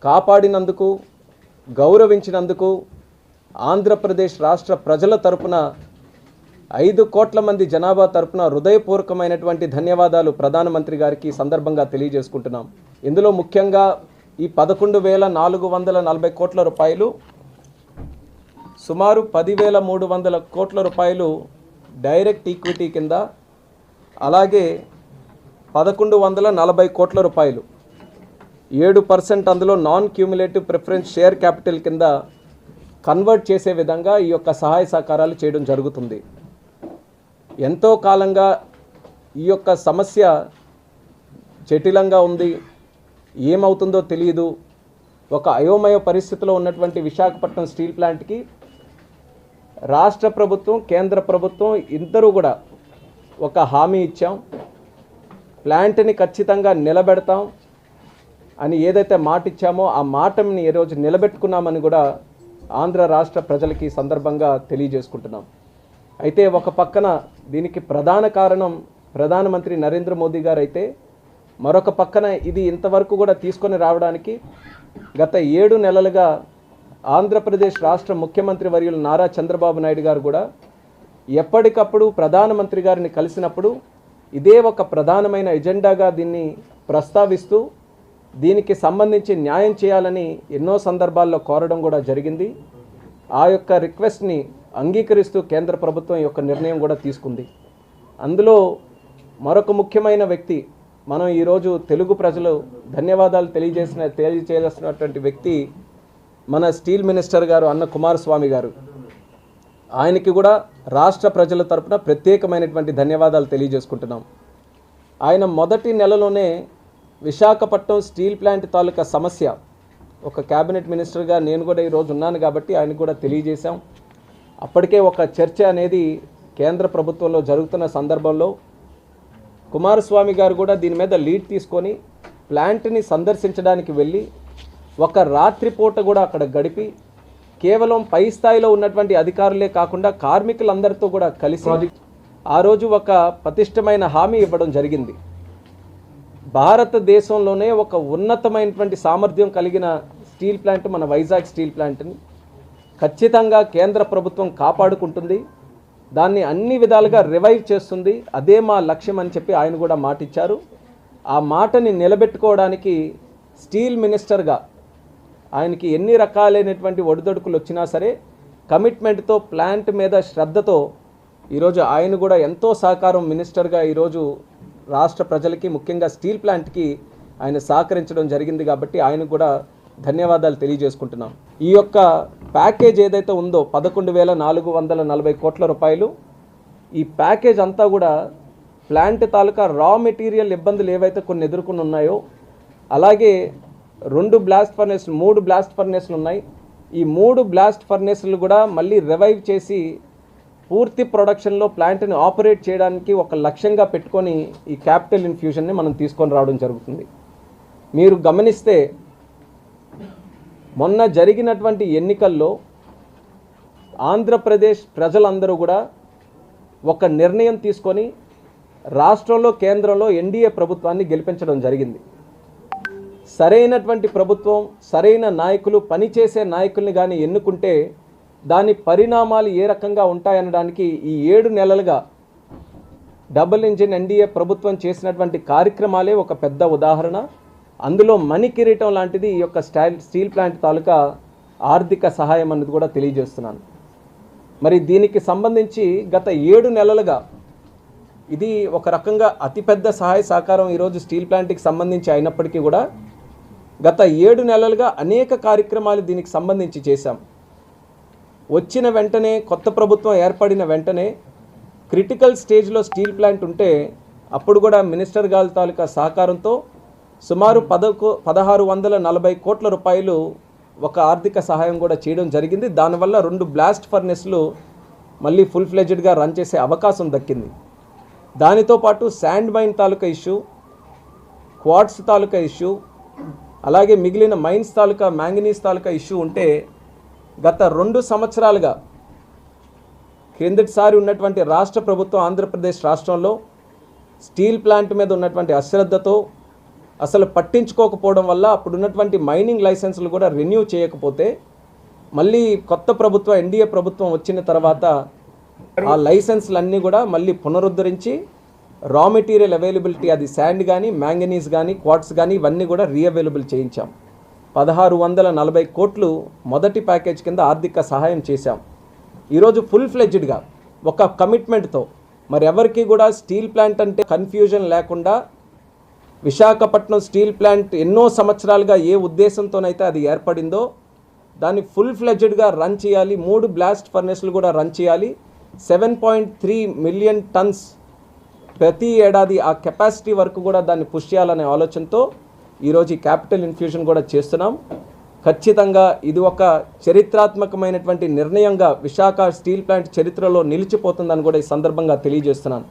కాపాడినందుకు, గౌరవించినందుకు ఆంధ్రప్రదేశ్ రాష్ట్ర ప్రజల తరపున 5 కోట్ల మంది జనాభా తరపున హృదయపూర్వకమైనటువంటి ధన్యవాదాలు ప్రధానమంత్రి గారికి సందర్భంగా తెలియజేసుకుంటున్నాం. ఇందులో ముఖ్యంగా ఈ 11,440 కోట్ల రూపాయలు, సుమారు 10,300 కోట్ల రూపాయలు డైరెక్ట్ ఈక్విటీ కింద, అలాగే 1,140 కోట్ల రూపాయలు 7% అందులో non cumulative preference share capital కింద కన్వర్ట్ చేసే విధంగా ఈ యొక్క సహాయ సహకారాలు చేయడం జరుగుతుంది. ఎంతో కాలంగా ఈ యొక్క సమస్య జటిలంగా ఉంది, ఏమవుతుందో తెలియదు. ఒక అయోమయ పరిస్థితిలో ఉన్నటువంటి విశాఖపట్నం స్టీల్ ప్లాంట్కి రాష్ట్ర ప్రభుత్వం, కేంద్ర ప్రభుత్వం ఇద్దరూ కూడా ఒక హామీ ఇచ్చాం. ప్లాంట్ని ఖచ్చితంగా నిలబెడతాం అని ఏదైతే మాట ఇచ్చామో ఆ మాటని ఈరోజు నిలబెట్టుకున్నామని కూడా ఆంధ్ర రాష్ట్ర ప్రజలకి సందర్భంగా తెలియజేసుకుంటున్నాం. అయితే ఒక పక్కన దీనికి ప్రధాన కారణం ప్రధానమంత్రి నరేంద్ర మోదీ గారు అయితే, మరొక పక్కన ఇది ఇంతవరకు కూడా తీసుకొని రావడానికి గత 7 నెలలుగా ఆంధ్రప్రదేశ్ రాష్ట్ర ముఖ్యమంత్రి వర్యులు నారా చంద్రబాబు నాయుడు గారు కూడా ఎప్పటికప్పుడు ప్రధానమంత్రి గారిని కలిసినప్పుడు ఇదే ఒక ప్రధానమైన ఎజెండాగా దీన్ని ప్రస్తావిస్తూ దీనికి సంబంధించి న్యాయం చేయాలని ఎన్నో సందర్భాల్లో కోరడం కూడా జరిగింది. ఆ యొక్క రిక్వెస్ట్ని అంగీకరిస్తూ కేంద్ర ప్రభుత్వం ఈ యొక్క నిర్ణయం కూడా తీసుకుంది. అందులో మరొక ముఖ్యమైన వ్యక్తి, మనం ఈరోజు తెలుగు ప్రజలు ధన్యవాదాలు తెలియజేసినటువంటి వ్యక్తి మన స్టీల్ మినిస్టర్ గారు అన్న కుమారస్వామి గారు. ఆయనకి కూడా రాష్ట్ర ప్రజల తరపున ప్రత్యేకమైనటువంటి ధన్యవాదాలు తెలియజేసుకుంటున్నాం. ఆయన మొదటి నెలలోనే విశాఖపట్నం స్టీల్ ప్లాంట్ తాలూకా సమస్య, ఒక క్యాబినెట్ మినిస్టర్గా నేను కూడా ఈరోజు ఉన్నాను కాబట్టి ఆయనకు కూడా తెలియజేశాం. అప్పటికే ఒక చర్చ అనేది కేంద్ర ప్రభుత్వంలో జరుగుతున్న సందర్భంలో కుమారస్వామి గారు కూడా దీని మీద లీడ్ తీసుకొని ప్లాంట్ని సందర్శించడానికి వెళ్ళి ఒక రాత్రిపూట కూడా అక్కడ గడిపి కేవలం పై స్థాయిలో ఉన్నటువంటి అధికారులే కాకుండా కార్మికులందరితో కూడా కలిసి ఆ రోజు ఒక పటిష్టమైన హామీ ఇవ్వడం జరిగింది. భారతదేశంలోనే ఒక ఉన్నతమైనటువంటి సామర్థ్యం కలిగిన స్టీల్ ప్లాంట్ మన వైజాగ్ స్టీల్ ప్లాంట్ని ఖచ్చితంగా కేంద్ర ప్రభుత్వం కాపాడుకుంటుంది, దాన్ని అన్ని విధాలుగా రివైవ్ చేస్తుంది, అదే మా లక్ష్యం అని చెప్పి ఆయన కూడా మాటిచ్చారు. ఆ మాటని నిలబెట్టుకోవడానికి స్టీల్ మినిస్టర్గా ఆయనకి ఎన్ని రకాలైనటువంటి ఒడిదొడుకులు వచ్చినా సరే కమిట్మెంట్తో, ప్లాంట్ మీద శ్రద్ధతో ఈరోజు ఆయన కూడా ఎంతో సహకారం మినిస్టర్గా ఈరోజు రాష్ట్ర ప్రజలకి, ముఖ్యంగా స్టీల్ ప్లాంట్కి ఆయన సహకరించడం జరిగింది. కాబట్టి ఆయనకు కూడా ధన్యవాదాలు తెలియజేసుకుంటున్నాం. ఈ యొక్క ప్యాకేజ్ ఏదైతే ఉందో 11,440 కోట్ల రూపాయలు, ఈ ప్యాకేజ్ అంతా కూడా ప్లాంట్ తాలూకా రా మెటీరియల్ ఇబ్బందులు ఏవైతే కొన్ని ఎదుర్కొని ఉన్నాయో, అలాగే 3 బ్లాస్ట్ ఫర్నేస్లు ఉన్నాయి. ఈ 3 బ్లాస్ట్ ఫర్నేస్లు కూడా మళ్ళీ రివైవ్ చేసి పూర్తి ప్రొడక్షన్లో ప్లాంట్ని ఆపరేట్ చేయడానికి ఒక లక్ష్యంగా పెట్టుకొని ఈ క్యాపిటల్ ఇన్ఫ్యూజన్ని మనం తీసుకొని రావడం జరుగుతుంది. మీరు గమనిస్తే మొన్న జరిగినటువంటి ఎన్నికల్లో ఆంధ్రప్రదేశ్ ప్రజలందరూ కూడా ఒక నిర్ణయం తీసుకొని రాష్ట్రంలో, కేంద్రంలో ఎన్డీఏ ప్రభుత్వాన్ని గెలిపించడం జరిగింది. సరైనటువంటి ప్రభుత్వం, సరైన నాయకులు, పనిచేసే నాయకుల్ని కానీ ఎన్నుకుంటే దాని పరిణామాలు ఏ రకంగా ఉంటాయనడానికి ఈ 7 నెలలుగా డబుల్ ఇంజిన్ ఎన్డీఏ ప్రభుత్వం చేసినటువంటి కార్యక్రమాలే ఒక పెద్ద ఉదాహరణ. అందులో మణి కిరీటం లాంటిది ఈ యొక్క స్టీల్ ప్లాంట్ తాలూకా ఆర్థిక సహాయం అన్నది కూడా తెలియజేస్తున్నాను. మరి దీనికి సంబంధించి గత 7 నెలలుగా ఇది ఒక రకంగా అతిపెద్ద సహాయ సహకారం ఈరోజు స్టీల్ ప్లాంట్కి సంబంధించి అయినప్పటికీ కూడా గత 7 నెలలుగా అనేక కార్యక్రమాలు దీనికి సంబంధించి చేశాం. వచ్చిన వెంటనే, కొత్త ప్రభుత్వం ఏర్పడిన వెంటనే క్రిటికల్ స్టేజ్లో స్టీల్ ప్లాంట్ ఉంటే అప్పుడు కూడా మినిస్టర్ గారి తాలూకా సహకారంతో సుమారు 1,640 కోట్ల రూపాయలు ఒక ఆర్థిక సహాయం కూడా చేయడం జరిగింది. దానివల్ల 2 బ్లాస్ట్ ఫర్నెస్లు మళ్ళీ ఫుల్ ఫ్లెడ్జ్డ్గా రన్ చేసే అవకాశం దక్కింది. దానితో పాటు శాండ్ మైన్ తాలూకా ఇష్యూ, క్వార్ట్స్ తాలూకా ఇష్యూ, అలాగే మిగిలిన మైన్స్ తాలూకా మ్యాంగనీస్ తాలూకా ఇష్యూ ఉంటే గత 2 సంవత్సరాలుగా కిందటిసారి ఉన్నటువంటి రాష్ట్ర ప్రభుత్వం ఆంధ్రప్రదేశ్ రాష్ట్రంలో స్టీల్ ప్లాంట్ మీద ఉన్నటువంటి అశ్రద్ధతో అసలు పట్టించుకోకపోవడం వల్ల అప్పుడున్నటువంటి మైనింగ్ లైసెన్సులు కూడా రెన్యూ చేయకపోతే మళ్ళీ కొత్త ప్రభుత్వం ఎన్డీఏ ప్రభుత్వం వచ్చిన తర్వాత ఆ లైసెన్స్లన్నీ కూడా మళ్ళీ పునరుద్ధరించి రా మెటీరియల్ అవైలబిలిటీ, అది శాండ్ కానీ, మ్యాంగనీస్ కానీ, క్వార్ట్స్ కానీ, ఇవన్నీ కూడా రీఅవైలబుల్ చేయించాం. 1640 కోట్లు మొదటి ప్యాకేజ్ కింద ఆర్థిక సహాయం చేశాం. ఈరోజు ఫుల్ ఫ్లెడ్జ్డ్గా ఒక కమిట్మెంట్తో మరి ఎవరికి కూడా స్టీల్ ప్లాంట్ అంటే కన్ఫ్యూజన్ లేకుండా విశాఖపట్నం స్టీల్ ప్లాంట్ ఎన్నో సంవత్సరాలుగా ఏ ఉద్దేశంతోనైతే అది ఏర్పడిందో దాన్ని ఫుల్ ఫ్లెడ్జ్డ్గా రన్ చేయాలి. 3 బ్లాస్ట్ ఫర్నెస్లు కూడా రన్ చేయాలి. 7.3 మిలియన్ టన్స్ ప్రతి ఏడాది ఆ కెపాసిటీ వరకు కూడా దాన్ని పుష్ చేయాలనే ఆలోచనతో ఈరోజు ఈ క్యాపిటల్ ఇన్ఫ్యూషన్ కూడా చేస్తున్నాం. ఖచ్చితంగా ఇది ఒక చరిత్రాత్మకమైనటువంటి నిర్ణయంగా విశాఖ స్టీల్ ప్లాంట్ చరిత్రలో నిలిచిపోతుందని కూడా ఈ సందర్భంగా తెలియజేస్తున్నాను.